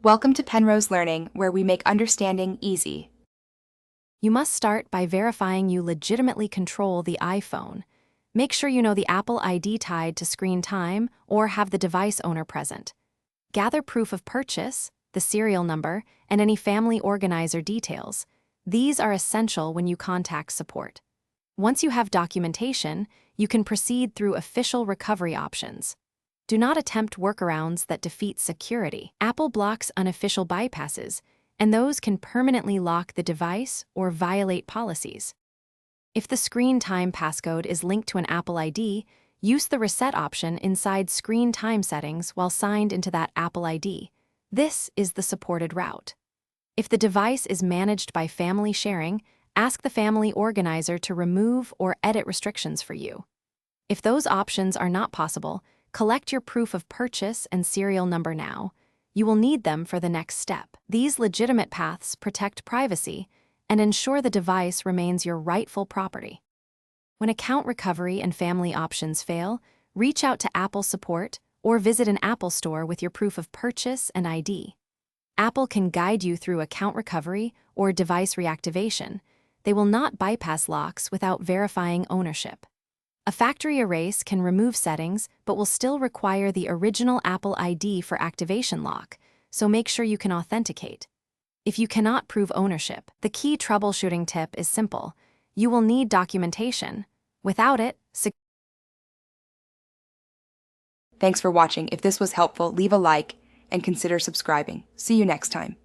Welcome to Penrose Learning, where we make understanding easy. You must start by verifying you legitimately control the iPhone. Make sure you know the Apple ID tied to screen time or have the device owner present. Gather proof of purchase, the serial number, and any family organizer details. These are essential when you contact support. Once you have documentation, you can proceed through official recovery options. Do not attempt workarounds that defeat security. Apple blocks unofficial bypasses, and those can permanently lock the device or violate policies. If the screen time passcode is linked to an Apple ID, use the reset option inside screen time settings while signed into that Apple ID. This is the supported route. If the device is managed by family sharing, ask the family organizer to remove or edit restrictions for you. If those options are not possible, collect your proof of purchase and serial number now. You will need them for the next step. These legitimate paths protect privacy and ensure the device remains your rightful property. When account recovery and family options fail, reach out to Apple support or visit an Apple store with your proof of purchase and ID. Apple can guide you through account recovery or device reactivation. They will not bypass locks without verifying ownership. A factory erase can remove settings, but will still require the original Apple ID for activation lock, so make sure you can authenticate. If you cannot prove ownership, the key troubleshooting tip is simple. You will need documentation. Without it, Thanks for watching. If this was helpful, leave a like and consider subscribing. See you next time.